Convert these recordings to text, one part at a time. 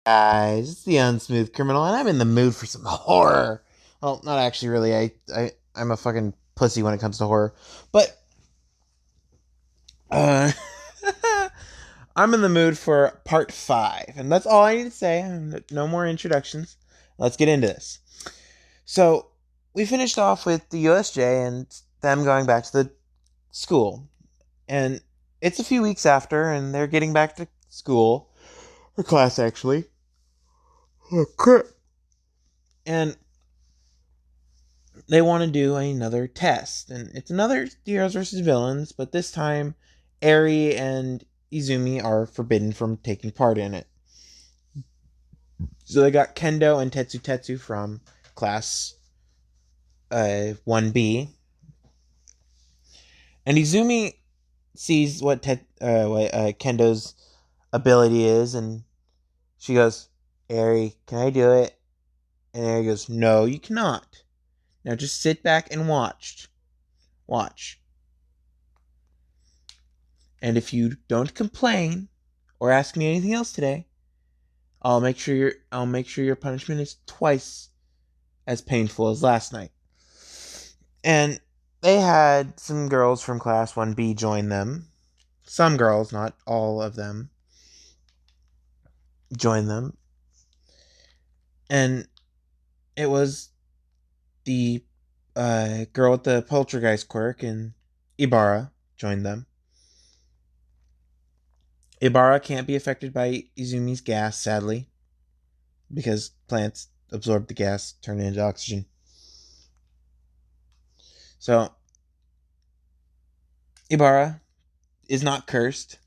Guys, it's the Unsmooth Criminal, and I'm in the mood for some horror. Well, not actually, really. I'm a fucking pussy when it comes to horror, but uh, I'm in the mood for part 5, and that's all I need to say. No more introductions. Let's get into this. So we finished off with the USJ and them going back to the school, and it's a few weeks after, and they're getting back to school or class actually. Oh, crap. And they want to do another test, and it's another Heroes versus Villains, but this time Eri and Izumi are forbidden from taking part in it. So they got Kendo and Tetsu Tetsu from class 1B, and Izumi sees what Kendo's ability is, and she goes, "Eri, can I do it?" And Eri goes, "No, you cannot. Now just sit back and watch." And if you don't complain or ask me anything else today, I'll make sure your punishment is twice as painful as last night. And they had some girls from class 1B join them. Some girls, not all of them, join them. And it was the girl with the poltergeist quirk, and Ibarra joined them. Ibarra can't be affected by Izumi's gas, sadly, because plants absorb the gas, turn it into oxygen. So, Ibarra is not cursed.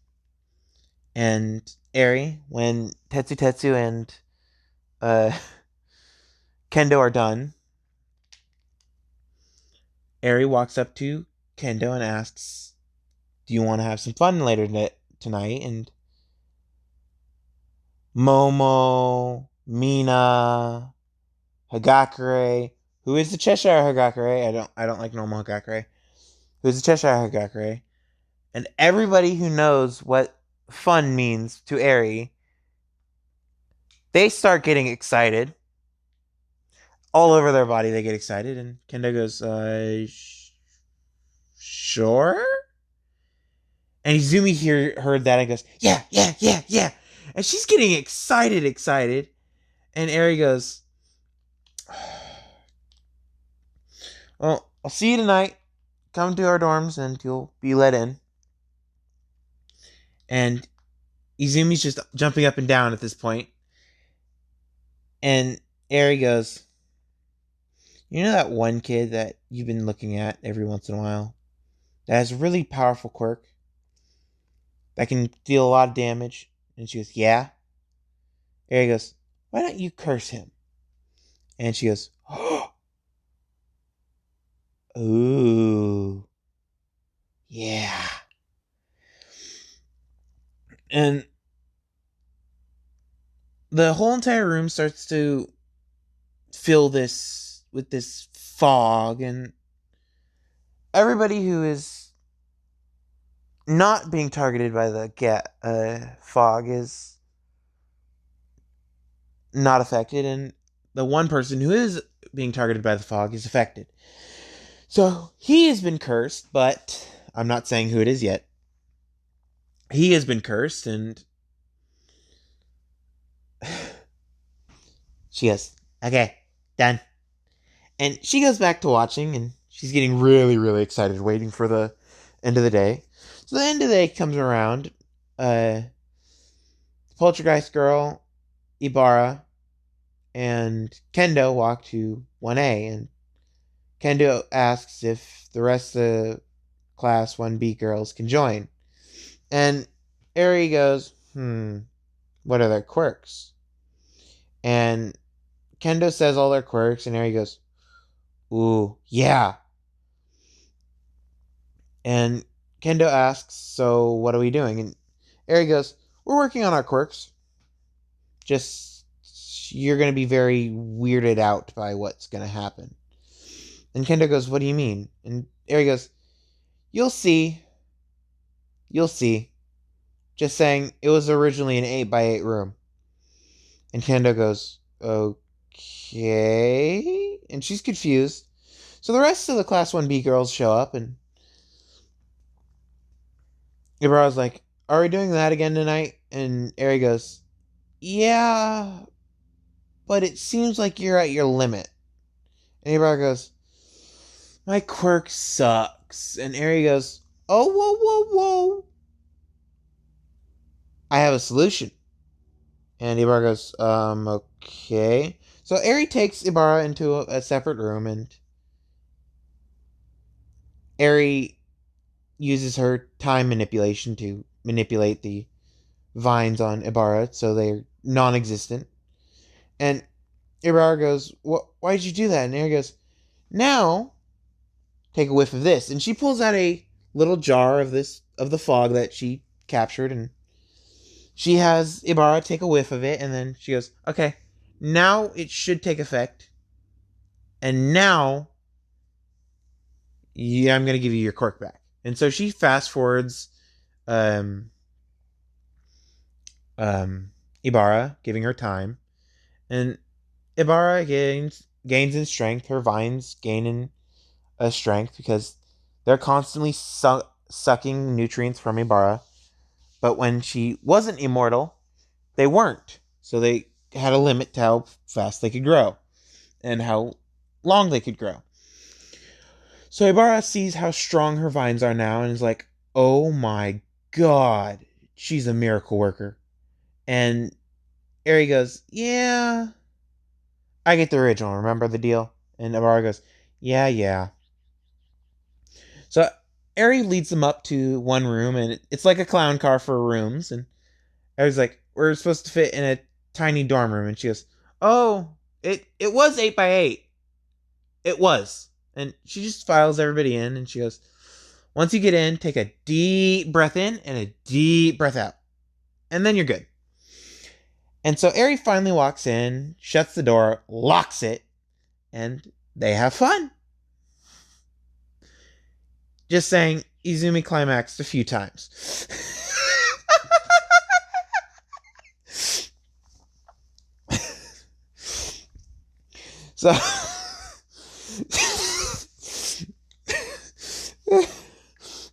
And Eri, when Tetsu Tetsu and uh, Kendo are done, Eri walks up to Kendo and asks, "Do you want to have some fun later tonight?" And Momo, Mina, Hagakure, who is the Cheshire Hagakure? I don't like normal Hagakure. Who is the Cheshire Hagakure? And everybody who knows what fun means to Eri, they start getting excited. All over their body, they get excited, and Kendo goes, sure? And Izumi heard that and goes, yeah, yeah, yeah, yeah. And she's getting excited. And Eri goes, well, I'll see you tonight. Come to our dorms and you'll be let in. And Izumi's just jumping up and down at this point. And Eri goes, you know that one kid that you've been looking at every once in a while? That has a really powerful quirk that can deal a lot of damage? And she goes, yeah. Eri goes, why don't you curse him? And she goes, oh, ooh, yeah. And the whole entire room starts to fill this with this fog, and everybody who is not being targeted by the fog is not affected, and the one person who is being targeted by the fog is affected. So he has been cursed, but I'm not saying who it is yet. He has been cursed, and she goes, okay, done. And she goes back to watching, and she's getting really, really excited, waiting for the end of the day. So the end of the day comes around. The Poltergeist Girl, Ibarra, and Kendo walk to 1A, and Kendo asks if the rest of the class 1B girls can join. And Eri goes, what are their quirks? And Kendo says all their quirks, and Eri goes, ooh, yeah. And Kendo asks, so what are we doing? And Eri goes, we're working on our quirks. Just, you're going to be very weirded out by what's going to happen. And Kendo goes, what do you mean? And Eri goes, you'll see. You'll see. Just saying, it was originally an 8x8 room. And Kendo goes, okay. And she's confused. So the rest of the Class 1B girls show up, and Ibarra's like, are we doing that again tonight? And Eri goes, yeah, but it seems like you're at your limit. And Ibarra goes, my quirk sucks. And Eri goes, oh, whoa, whoa, whoa. I have a solution. And Ibarra goes, okay. So Eri takes Ibarra into a separate room, and Eri uses her time manipulation to manipulate the vines on Ibarra so they're non-existent. And Ibarra goes, why did you do that? And Eri goes, now take a whiff of this. And she pulls out a little jar of the fog that she captured, and she has Ibarra take a whiff of it, and then she goes, okay, now it should take effect. And now, yeah, I'm going to give you your quirk back. And so she fast forwards um, Ibarra, giving her time. And Ibarra gains in strength. Her vines gain in strength because they're constantly sucking nutrients from Ibarra. But when she wasn't immortal, they weren't. So they had a limit to how fast they could grow and how long they could grow. So Ibarra sees how strong her vines are now and is like, oh my god, she's a miracle worker. And Eri goes, yeah, I get the original. Remember the deal? And Ibarra goes, yeah, yeah. So Eri leads them up to one room, and it's like a clown car for rooms. And Eri's like, we're supposed to fit in a tiny dorm room. And she goes, oh, it was 8x8. It was. And she just files everybody in, and she goes, once you get in, take a deep breath in and a deep breath out. And then you're good. And so Eri finally walks in, shuts the door, locks it, and they have fun. Just saying, Izumi climaxed a few times. So,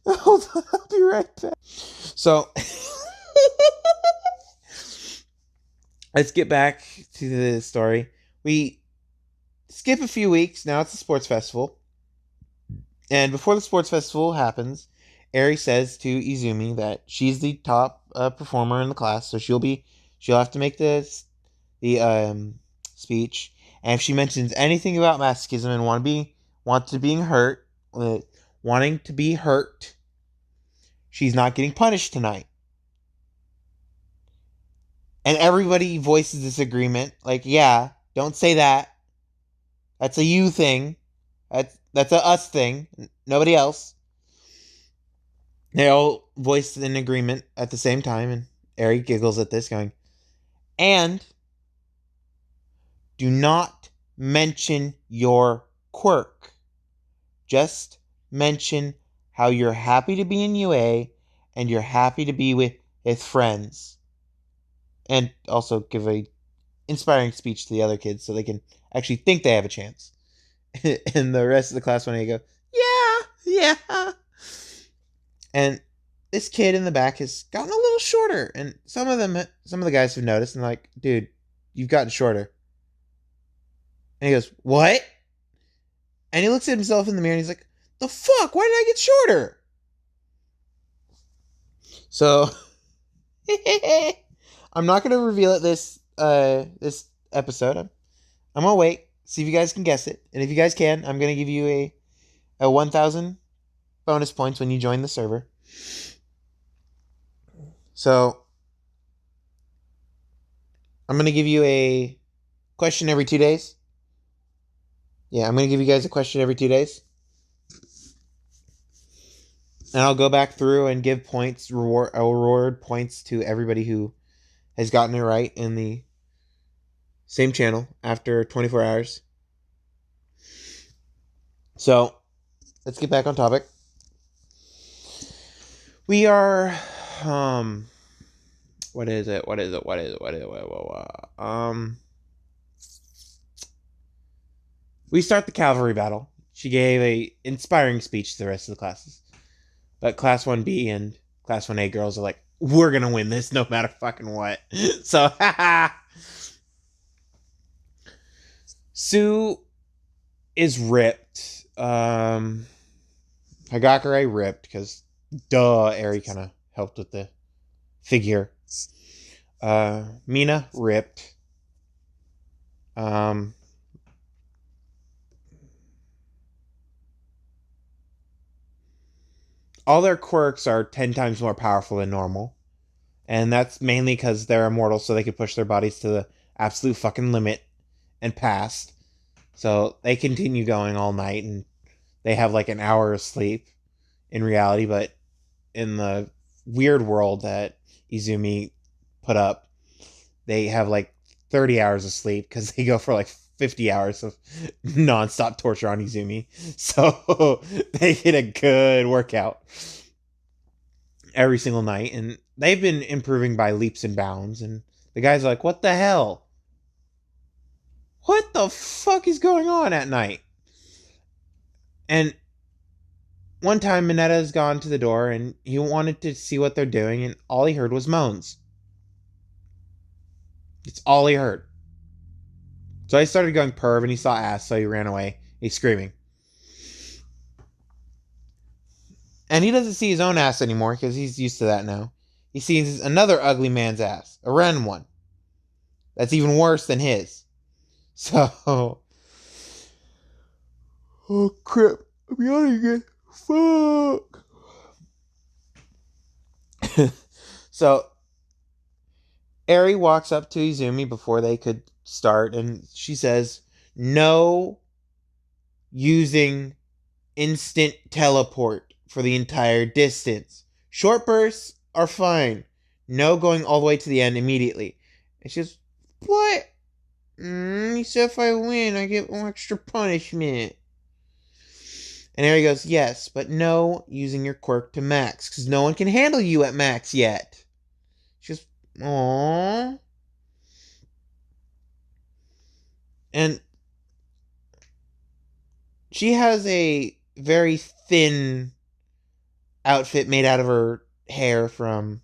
hold on, I'll be right back. So, let's get back to the story. We skip a few weeks. Now it's a sports festival. And before the sports festival happens, Eri says to Izumi that she's the top performer in the class, so she'll have to make the speech. And if she mentions anything about masochism and wanting to be hurt, she's not getting punished tonight. And everybody voices disagreement, like, yeah, don't say that. That's a you thing. That's a us thing. Nobody else. They all voice an agreement at the same time, and Eri giggles at this, going, and do not mention your quirk. Just mention how you're happy to be in UA and you're happy to be with friends. And also give a inspiring speech to the other kids so they can actually think they have a chance. And the rest of the class when they go, yeah. And this kid in the back has gotten a little shorter, and some of the guys have noticed and like, dude, you've gotten shorter. And he goes, what? And he looks at himself in the mirror and he's like, the fuck? Why did I get shorter? So I'm not gonna reveal it this episode. I'm gonna wait, see if you guys can guess it. And if you guys can, I'm gonna give you a 1,000 bonus points when you join the server. So I'm gonna give you a question every 2 days. Yeah, I'm gonna give you guys a question every 2 days. And I'll go back through and give points, I'll reward points to everybody who has gotten it right in the same channel after 24 hours. So, let's get back on topic. We are What is it? We start the cavalry battle. She gave a inspiring speech to the rest of the classes. But Class 1B and Class 1A girls are like, we're going to win this no matter fucking what. So, haha. Sue is ripped. Hagakure ripped because, Eri kind of helped with the figure. Mina ripped. All their quirks are 10 times more powerful than normal. And that's mainly because they're immortal, so they can push their bodies to the absolute fucking limit and past. So they continue going all night, and they have like an hour of sleep in reality, but in the weird world that Izumi put up, they have like 30 hours of sleep because they go for like 50 hours of non-stop torture on Izumi. So they get a good workout every single night, and they've been improving by leaps and bounds, and the guys are like, what the hell? What the fuck is going on at night? And one time Minetta's gone to the door and he wanted to see what they're doing, and all he heard was moans. It's all he heard. So he started going perv and he saw ass, so he ran away. He's screaming. And he doesn't see his own ass anymore because he's used to that now. He sees another ugly man's ass, a Ren one. That's even worse than his. So, oh crap, I'm yawning again. Fuck. So, Eri walks up to Izumi before they could start, and she says, no using instant teleport for the entire distance. Short bursts are fine. No going all the way to the end immediately. And she goes, what? He said if I win, I get one extra punishment. And Eri goes, yes, but no using your quirk to max, because no one can handle you at max yet. She goes, aww. And she has a very thin outfit made out of her hair from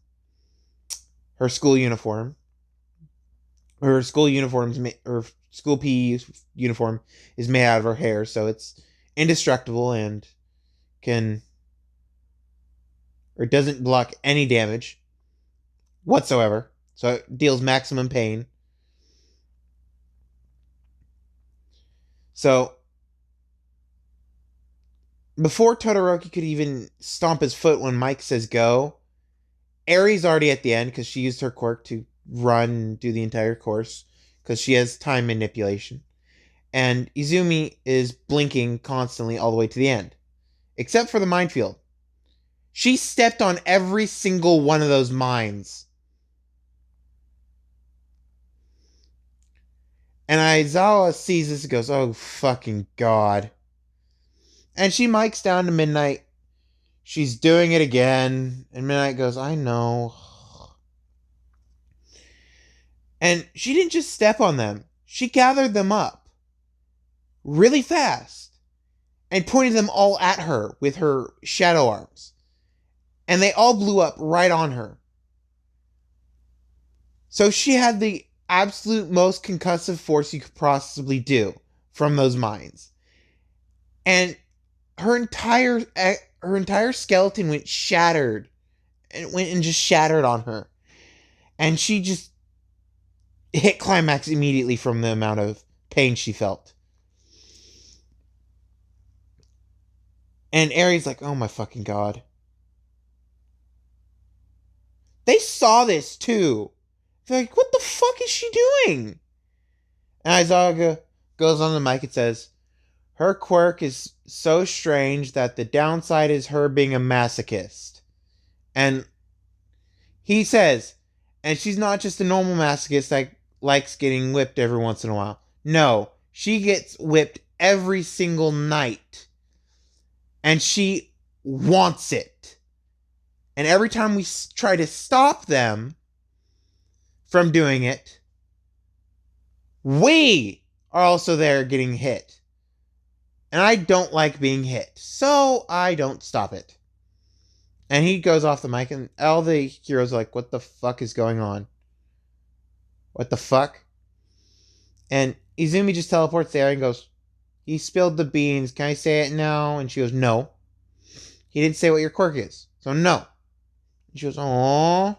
her school uniform. Her school PE uniform is made out of her hair, so it's indestructible and doesn't block any damage whatsoever. So it deals maximum pain. So before Todoroki could even stomp his foot when Mike says go, Eri's already at the end because she used her quirk to run and do the entire course because she has time manipulation. And Izumi is blinking constantly all the way to the end. Except for the minefield. She stepped on every single one of those mines. And Aizawa sees this and goes, oh fucking god. And she mics down to Midnight. She's doing it again. And Midnight goes, I know. And she didn't just step on them. She gathered them up really fast and pointed them all at her with her shadow arms. And they all blew up right on her. So she had the absolute most concussive force you could possibly do from those mines. And her entire skeleton went shattered. It went and just shattered on her. And she just hit climax immediately from the amount of pain she felt. And Eri's like, oh my fucking god. They saw this too. They're like, what the fuck is she doing? And Aizawa goes on the mic and says, her quirk is so strange that the downside is her being a masochist. And he says, and she's not just a normal masochist that likes getting whipped every once in a while. No, she gets whipped every single night. And she wants it. And every time we try to stop them, from doing it, we are also there getting hit. And I don't like being hit, so I don't stop it. And he goes off the mic, and all the heroes are like, what the fuck is going on? What the fuck? And Izumi just teleports there and goes, he spilled the beans. Can I say it now? And she goes, no. He didn't say what your quirk is, so no. And she goes, aww.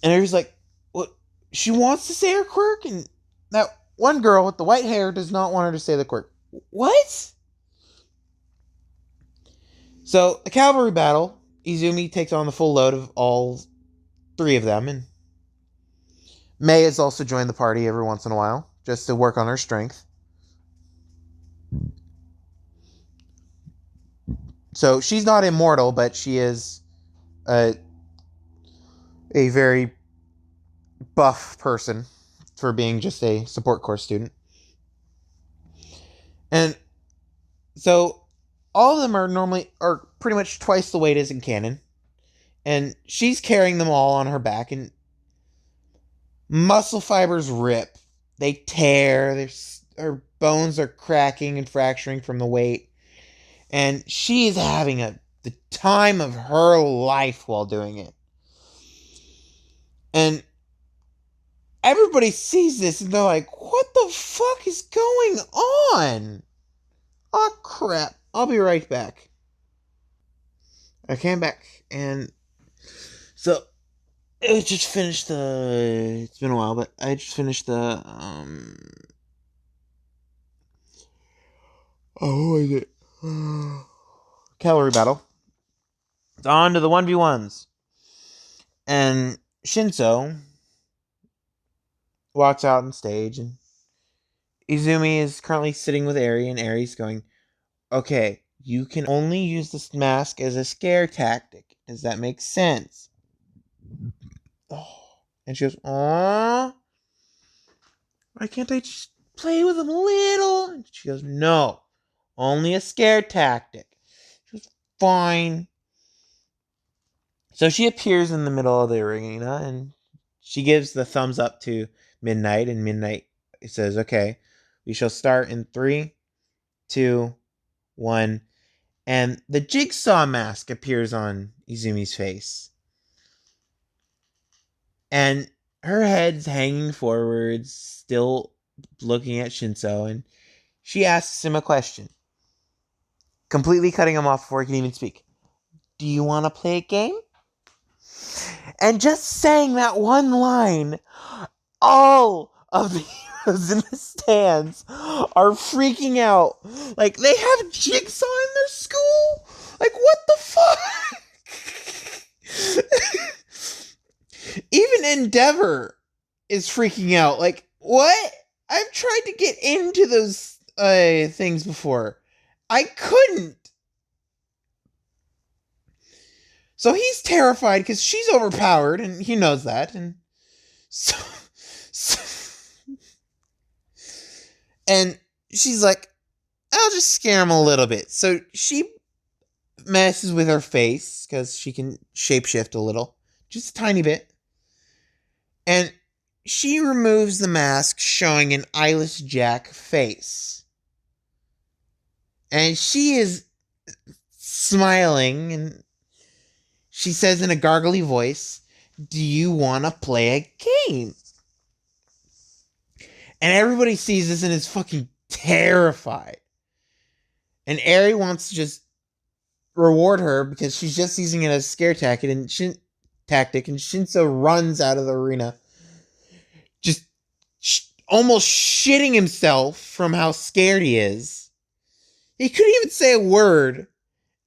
And everybody's like, what? She wants to say her quirk? And that one girl with the white hair does not want her to say the quirk. What? So, the cavalry battle, Izumi takes on the full load of all three of them, and Mei has also joined the party every once in a while, just to work on her strength. So, she's not immortal, but she is a very buff person for being just a support course student. And so all of them are pretty much twice the weight as in canon. And she's carrying them all on her back, and muscle fibers rip. They tear. Her bones are cracking and fracturing from the weight. And she is having the time of her life while doing it. And everybody sees this and they're like, what the fuck is going on? Oh, crap. I'll be right back. I came back, and so I just finished it's been a while, but I just finished the, oh, what is it? Cavalry battle. It's on to the 1v1s. And Shinso walks out on stage, and Izumi is currently sitting with Eri, and Eri's going, okay, you can only use this mask as a scare tactic. Does that make sense? Oh. And she goes, aww, why can't I just play with him a little? And she goes, no, only a scare tactic. She goes, fine. So she appears in the middle of the arena, and she gives the thumbs up to Midnight, and Midnight says, okay, we shall start in 3, 2, 1. And the jigsaw mask appears on Izumi's face. And her head's hanging forwards, still looking at Shinso, and she asks him a question, completely cutting him off before he can even speak. Do you want to play a game? And just saying that one line, all of the heroes in the stands are freaking out. Like, they have Jigsaw in their school? Like, what the fuck? Even Endeavor is freaking out. Like, what? I've tried to get into those things before. I couldn't. So he's terrified because she's overpowered, and he knows that. And so and she's like, I'll just scare him a little bit. So she messes with her face because she can shapeshift a little, just a tiny bit. And she removes the mask, showing an eyeless Jack face. And she is smiling, and she says in a gargly voice, do you want to play a game? And everybody sees this and is fucking terrified. And Eri wants to just reward her because she's just using it as a scare tactic, and Shinso runs out of the arena, just almost shitting himself from how scared he is. He couldn't even say a word.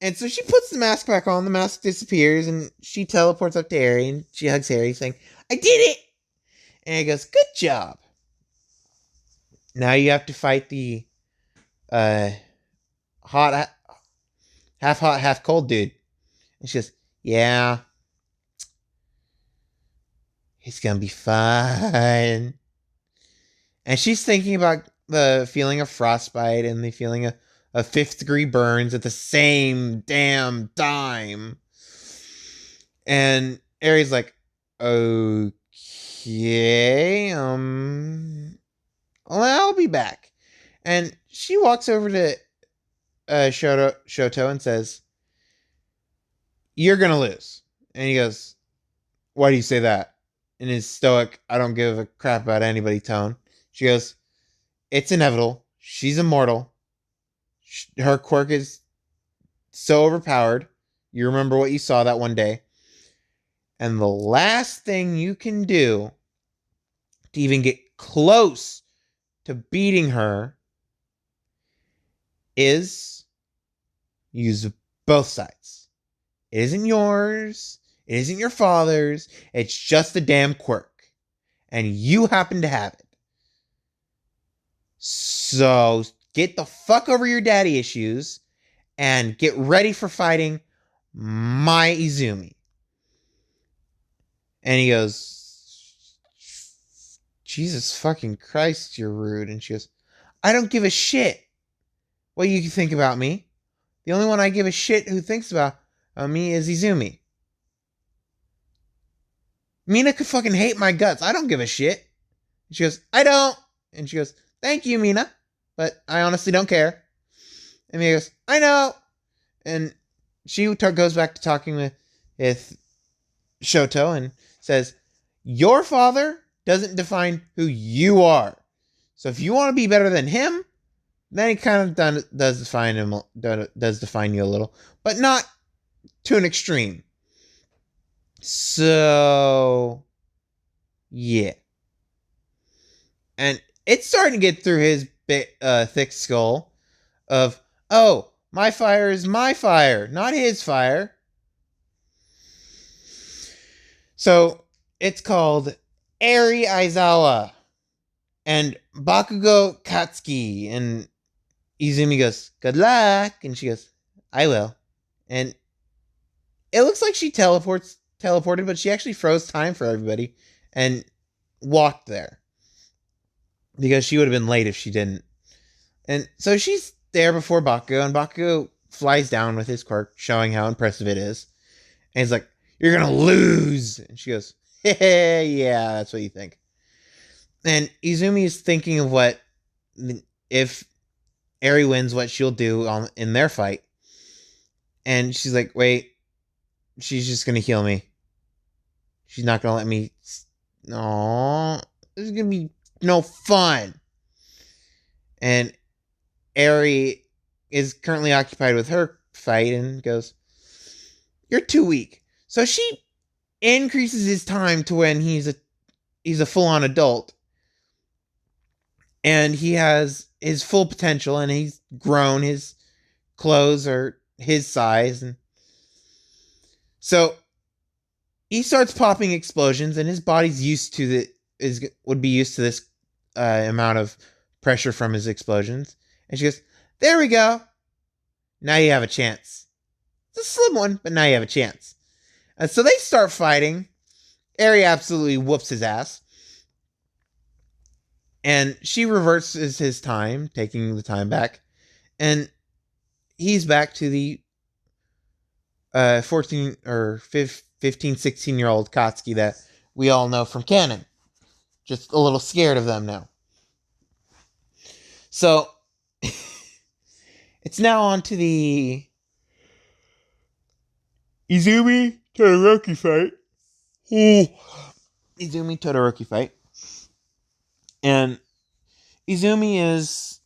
And so she puts the mask back on, the mask disappears, and she teleports up to Eri, and she hugs Eri, saying, I did it! And he goes, good job. Now you have to fight the half hot, half cold dude. And she goes, yeah. It's gonna be fun. And she's thinking about the feeling of frostbite and the feeling of 5th degree burns at the same damn time. And Aries like, okay, well, I'll be back. And she walks over to Shoto and says, you're going to lose. And he goes, why do you say that? In his stoic, I don't give a crap about anybody tone. She goes, it's inevitable. She's immortal. Her quirk is so overpowered. You remember what you saw that one day. And the last thing you can do to even get close to beating her is use both sides. It isn't yours. It isn't your father's. It's just a damn quirk. And you happen to have it. So get the fuck over your daddy issues and get ready for fighting my Izumi. And he goes, Jesus fucking Christ, you're rude. And she goes, I don't give a shit what you think about me. The only one I give a shit who thinks about me is Izumi. Mina could fucking hate my guts. I don't give a shit. And she goes, I don't. And she goes, thank you, Mina. But I honestly don't care. And Mina goes, I know. And she goes back to talking with Shoto and says, your father doesn't define who you are. So if you want to be better than him, then he kind of does define you a little, but not to an extreme. So, yeah. And it's starting to get through his thick skull of, oh, my fire is my fire, not his fire. So, it's called Eri Aizawa and Bakugo Katsuki. And Izumi goes, good luck. And she goes, I will. And it looks like she teleported, but she actually froze time for everybody and walked there. Because she would have been late if she didn't. And so she's there before Bakugo, and Bakugo flies down with his quirk, showing how impressive it is. And he's like, you're gonna lose. And she goes, hey, yeah, that's what you think. And Izumi is thinking of what, if Eri wins, what she'll do in their fight. And she's like, wait, she's just gonna heal me. She's not gonna let me. No, this is gonna be no fun. And Eri is currently occupied with her fight and goes, you're too weak. So she increases his time to when he's a full-on adult. And he has his full potential, and he's grown. His clothes are his size. And so he starts popping explosions, and his body's would be used to this amount of pressure from his explosions. And she goes, there we go. Now you have a chance. It's a slim one, but now you have a chance. And so they start fighting. Eri absolutely whoops his ass. And she reverses his time, taking the time back. And he's back to the 14 or 15, 16-year-old Katsuki that we all know from canon. Just a little scared of them now. So, it's now on to the Izumi Todoroki fight. Izumi Todoroki fight. And Izumi is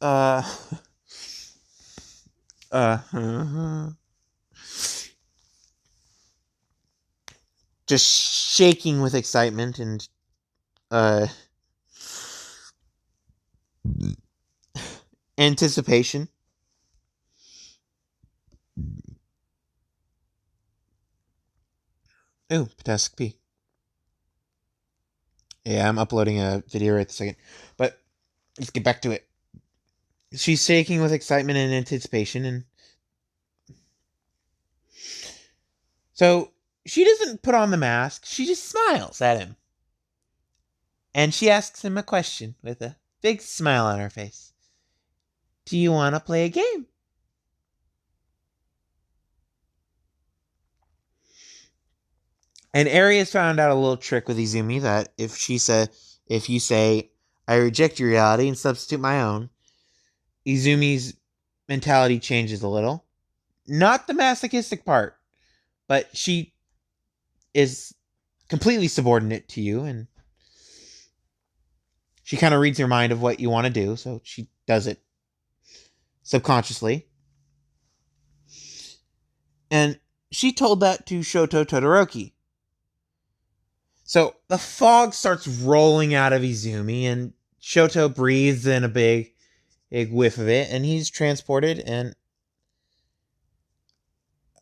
just shaking with excitement and anticipation. Ooh, potassic pee. Yeah, I'm uploading a video right this second. But let's get back to it. She's shaking with excitement and anticipation, and so she doesn't put on the mask. She just smiles at him. And she asks him a question with a big smile on her face. Do you want to play a game? And Eri has found out a little trick with Izumi that if you say, I reject your reality and substitute my own, Izumi's mentality changes a little. Not the masochistic part, but she is completely subordinate to you, and she kind of reads your mind of what you want to do, so she does it subconsciously. And she told that to Shoto Todoroki. So the fog starts rolling out of Izumi, and Shoto breathes in a big whiff of it, and he's transported, and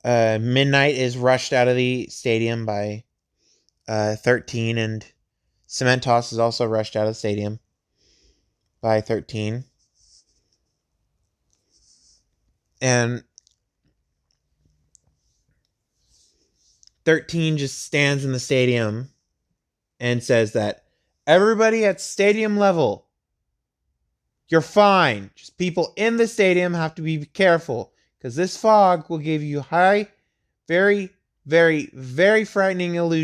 Midnight is rushed out of the stadium by 13, and Cementos is also rushed out of the stadium by 13. And 13 just stands in the stadium and says that everybody at stadium level, you're fine. Just people in the stadium have to be careful, because this fog will give you high, very, very, very frightening illusions